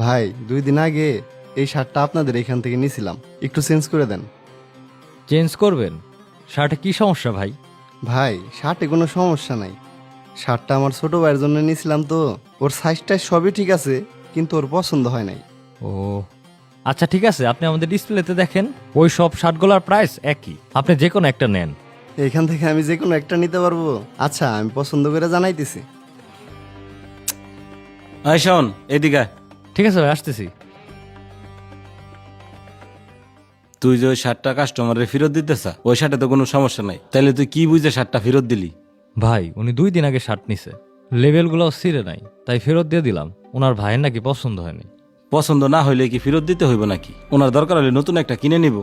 ভাই 2 দিন আগে এই শার্টটা আপনাদের এখান থেকে নিয়েছিলাম, একটু চেঞ্জ করে দেন। চেঞ্জ করবেন? শার্টে কি সমস্যা ভাই? ভাই শার্টে কোনো সমস্যা নাই, শার্টটা আমার ছোট ভাইয়ের জন্য নিয়েছিলাম তো, ওর সাইজটা সবই ঠিক আছে কিন্তু ওর পছন্দ হয় নাই। ও আচ্ছা ঠিক আছে, আপনি আমাদের ডিসপ্লেতে দেখেন, ওই সব শার্টগুলোর প্রাইস একই, আপনি যে কোনো একটা নেন। এখান থেকে আমি যে কোনো একটা নিতে পারবো? আচ্ছা আমি পছন্দ করে জানাইতেছি। আয় শোন, এদিকে আয়। ঠিক আছে ভাই, আসতেছি। তুই যে ওই শার্টটা কাস্টমারের ফেরত দিতেছা, ওই শার্টে তো কোনো সমস্যা নাই, তাইলে তুই কি বুঝে শার্টটা ফেরত দিলি? ভাই উনি 2 দিন আগে শার্ট নিছে, লেবেলগুলোও ছিঁড়ে নাই, তাই ফেরত দিয়ে দিলাম। ওনার ভাইয়ের নাকি পছন্দ হয়নি। পছন্দ না হইলে কি ফেরত দিতে হইব নাকি? ওনার দরকার হলে নতুন একটা কিনে নিব,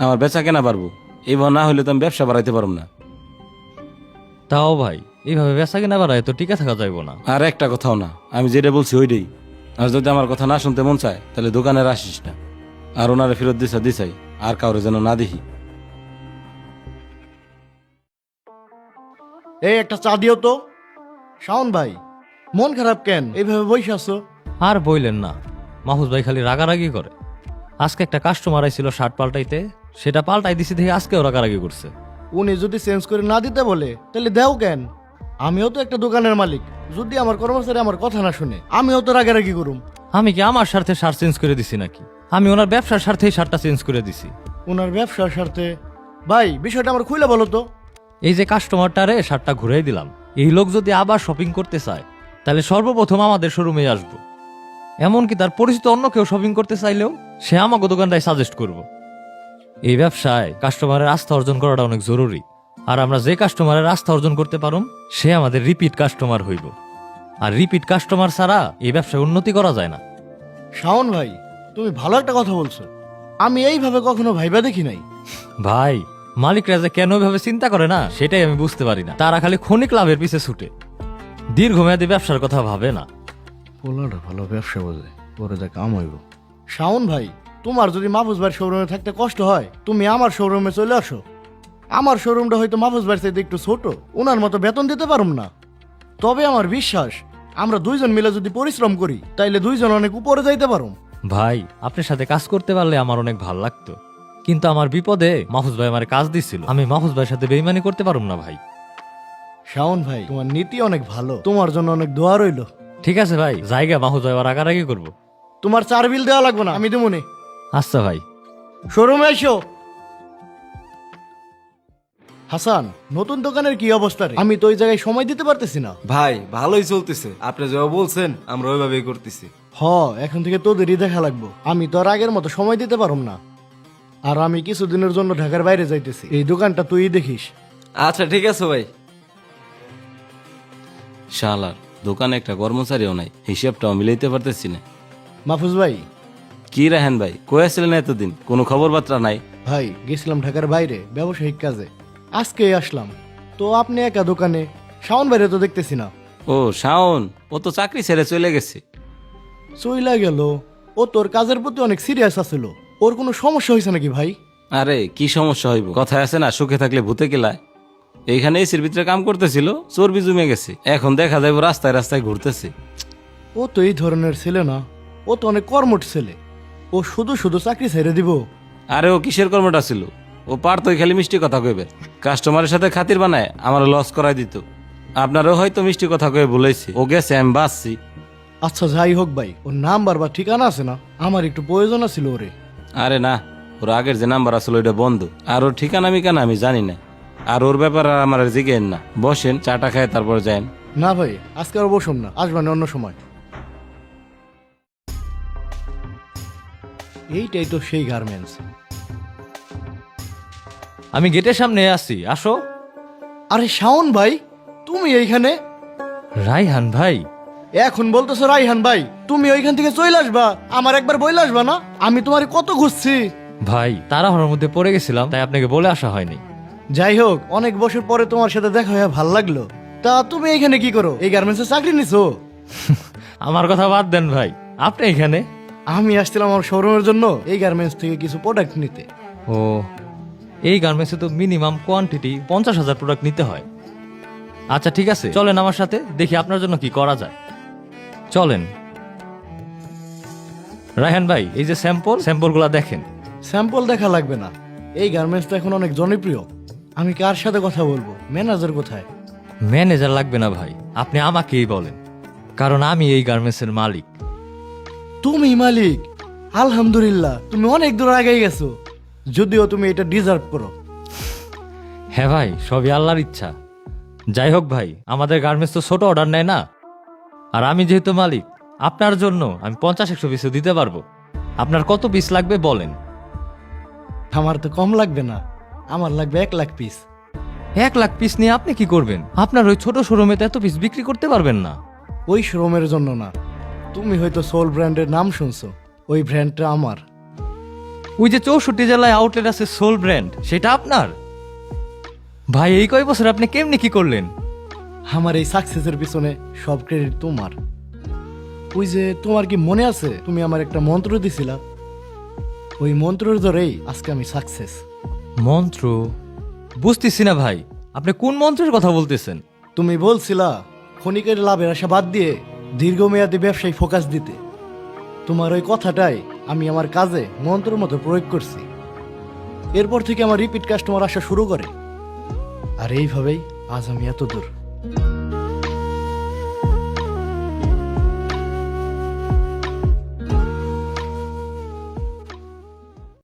আমার বেচা কেনা পারবো। এবার না হইলে তো আমি ব্যবসা বাড়াইতে পারবো না। তাও ভাই এইভাবে বেচা কিনা বাড়ায় তো টিকে থাকা যাইব না। আর একটা কথাও না, আমি যেটা বলছি ওইটাই। আর যদি আমার কথা না শুনতে মন চায় তাহলে দোকানে আসিস না। আর ওনারে ফেরত দিছাই, আর কাউরে যেন না দেখি। এই একটা চা দিও তো। শাওন ভাই, মন খারাপ কেন? এইভাবে বসে আছো? আর বইলেন না, মাহফুজ ভাই খালি রাগারাগি করে। আজকে একটা কাস্টমার আইছিল শার্ট পাল্টাইতে, সেটা পাল্টাই দিছি দেখে আজকেও রাগারাগি করছে। উনি যদি চেঞ্জ করে না দিতে বলে তাহলে দেও কেন? আমিও তো একটা দোকানের মালিক, যদি আমার কর্মচারী আমার কথা না শুনে আমিও তো রাগারাগি করুম। আমি কি আমার স্বার্থে শার্ট চেঞ্জ করে দিছি নাকি? আমি ওনার ব্যবসার স্বার্থেই শার্টটা চেঞ্জ করে দিছি। ওনার ব্যবসার স্বার্থে? ভাই বিষয়টা আমার খুলে বলো তো। এই যে কাস্টমারটারে শার্টটা ঘুরাই দিলাম, এই লোক যদি আবার শপিং করতে চায় তাহলে সর্বপ্রথম আমাদের শোরুমে আসবো। এমনকি তার পরিচিত অন্য কেউ শপিং করতে চাইলেও সে আমাকে দোকানটাই সাজেস্ট করব। এই ব্যবসায় কাস্টমারের আস্থা অর্জন করাটা অনেক জরুরি। আর আমরা যে কাস্টমারের আস্থা অর্জন করতে পারুম সে আমাদের রিপিট কাস্টমার হইব। আর রিপিট কাস্টমার ছাড়া এই ব্যবসায় উন্নতি করা যায় না। শাওন ভাই, তুমি ভালো একটা কথা বলছো, আমি এইভাবে কখনো ভাইবা দেখি নাই। ভাই মালিকরা যে কেন এভাবে চিন্তা করে না সেটাই আমি বুঝতে পারি না। তারা খালি ক্ষণিক লাভের পিছে ছুটে, দীর্ঘমেয়াদী ব্যবসার কথা ভাবে না। পোলাটা ভালো ব্যবসা বোঝে, পরে যা কাম হইব। শাওন ভাই, তোমার যদি মাহফুজ ভাইয়ের শোরুমে থাকতে কষ্ট হয় তুমি আমার শোরুমে চলে আসো। আমার শোরুমটা হয়তো মাহফুজ ভাইয়ের চাইতে একটু ছোট, ওনার মতো বেতন দিতে পারুম না, তবে আমার বিশ্বাস আমরা দুইজন মিলে যদি পরিশ্রম করি তাইলে দুইজন অনেক উপরে যাইতে পারুম। ভাই আপনার সাথে কাজ করতে পারলে আমার অনেক ভাল লাগতো, কিন্তু আমার বিপদে মাহফুজ ভাই আমার কাজ দিছিল, আমি মাহফুজ ভাইয়ের সাথে বেইমানি করতে পারুম না ভাই। শাওন ভাই, তোমার নীতি অনেক ভালো, তোমার জন্য অনেক দোয়া রইল। ঠিক আছে ভাই, জায়গা মাহফুজ ভাই আবার রাগারাগি করবো। তোমার 4 বিল দেওয়া লাগবে না, আমি দেবো নে। আচ্ছা ভাই। শোরুমে এসো। হাসান, নতুন দোকানের কি অবস্থা রে? আমি তো ওই জায়গায় সময় দিতে পারতেছি না। ভাই ভালোই চলতেছে, আপনি যা বলছেন আমরা ওইভাবেই করতেছি। এখন থেকে তোদেরই দেখা লাগবো, আমি তো আর আগের মতো সময় দিতে পারুম না। আর আমি কিছুদিনের জন্য ঢাকার বাইরে যাইতেছি, এই দোকানটা তুই দেখিস। আচ্ছা ঠিক আছে ভাই। শালার দোকানে একটা কর্মচারীও নাই, হিসাবটাও মিলাইতে পারতেছি না। মাহফুজ ভাই, কি রাহেন ভাই, কই আসছিলেন এতদিন, কোনো খবর বার্তা নাই? ভাই গেছিলাম ঢাকার বাইরে ব্যবসায়িক কাজে, আজকে আসলাম। তো আপনি একা দোকানে, শাওন বাইরে তো দেখতেছি না। ও শাওন, ও তো চাকরি ছেড়ে চলে গেছে। চইলা গেল? ও তোর কাজের প্রতি অনেক সিরিয়াস আছিল, ওর কোনো সমস্যা হয়েছে নাকি ভাই? আরে কি সমস্যা হইব, কথায় আছে না সুখে থাকলে ভূতে কেলায়। এইখানে এসির ভিতরে কাম করতেছিল, চর্বি জমে গেছে, এখন দেখা যাবে রাস্তায় রাস্তায় ঘুরতেছে। ও তো এই ধরনের ছেলে না, ও তো অনেক কর্মঠ ছেলে, ও শুধু শুধু চাকরি ছেড়ে দিব? আরে ও কিসের কর্মটা ছিল, ও পারতোই খালি মিষ্টি কথা কইবে, কাস্টমারের সাথে খাতির বানায় আমার লস করাই দিত। আপনারও হয়তো মিষ্টি কথা কয়ে বলেছি, ও গেছে আমি বাঁচছি। আচ্ছা যাই হোক ভাই, ওর নাম্বার বা ঠিকানা আছে না? আমার একটু প্রয়োজন ছিল ওরে। আরে না, ওর আগের যে নাম্বার আসলো ওইটা বন্ধ, আর ওর ঠিকানা মিকানা আমি জানি না। আর ওর ব্যাপারে আমার আর জিজ্ঞেন না, বসেন চাটা খায় তারপর যান। না ভাই, আজকে আর বসুম না, আসবানি অন্য সময়। এইটাই তো সেই গার্মেন্টস। আমি গেটের সামনে আছি, আসো। আরে শাওন ভাই, তুমি এইখানে? রাইহান ভাই, এখন বলতেছো রাইহান ভাই, তুমি ওইখান থেকে চলে আসবা, আমার একবার বইলে আসবা না? আমি তোমার কত খুঁজছি। ভাই তাড়াহুড়োর মধ্যে পড়ে গেছিলাম, তাই আপনাকে বলে আসা হয়নি। যাই হোক, অনেক বছর পরে তোমার সাথে দেখা হয়ে ভাল লাগলো। তা তুমি এখানে কি করো? এই গার্মেন্টসে চাকরি নিছো? আমার কথা বাদ দেন ভাই, আপনি এখানে? আমি আসছিলাম আমার শোরুমের জন্য এই গার্মেন্টস থেকে কিছু প্রোডাক্ট নিতে। ও, এই গার্মেন্টসে তো মিনিমাম কোয়ান্টিটি 50,000 প্রোডাক্ট নিতে হয়। আচ্ছা ঠিক আছে, চলেন আমার সাথে, দেখি আপনার জন্য কি করা যায়। চলেন। রায়হান ভাই, এই যে স্যাম্পলগুলো দেখেন। স্যাম্পল দেখা লাগবে না, এই গার্মেন্টসটা এখন অনেক জনপ্রিয়। আমি কার সাথে কথা বলবো? ম্যানেজার কোথায়? ম্যানেজার লাগবে না ভাই, আপনি আমাকেই বলেন, কারণ আমি এই গার্মেন্টসের মালিক। তুমি মালিক? আলহামদুলিল্লাহ, তুমি অনেক দূর আগে গেছো, যদিও তুমি এটা ডিজার্ভ করো। হ্যাঁ ভাই, সবই আল্লাহর ইচ্ছা। যাই হোক ভাই, আমাদের গার্মেন্টস তো ছোট অর্ডার নেয় না, আর আমি যেহেতু মালিক, আপনার জন্য আমি 50-100 পিসও দিতে পারবো। আপনার কত পিস লাগবে বলেন। আমার তো কম লাগবে না, আমার লাগবে 1 লাখ পিস। 1 লাখ পিস নিয়ে আপনি কি করবেন? আপনার ওই ছোট শোরুমে তো এত পিস বিক্রি করতে পারবেন না। ওই শোরুমের জন্য না, তুমি হয়তো সোল ব্র্যান্ডের নাম শুনছো, ওই ব্র্যান্ডটা আমার। ওই যে 64 জেলায় আউটলেট আছে সোল ব্র্যান্ড, সেটা আপনার? ভাই, এই কয় বছর আপনি কেমনি কি করলেন? আমার এই সাকসেসের পিছনে সব ক্রেডিট তোমার। ওই যে, তোমার কি মনে আছে তুমি আমার একটা মন্ত্র দিছিলা? ওই মন্ত্রের ধরেই আজকে আমি সাকসেস। মন্ত্র? বুঝতেছি না ভাই, আপনি কোন মন্ত্রের কথা বলতেছেন? তুমি বলছিলা ক্ষণিকের লাভের আশা বাদ দিয়ে দীর্ঘমেয়াদী ব্যবসায় ফোকাস দিতে। তোমার ওই কথাটাই আমি আমার কাজে মন্ত্রের মতো প্রয়োগ করছি। এরপর থেকে আমার রিপিট কাস্টমার আসা শুরু করে, আর এইভাবেই আজ আমি এত দূর।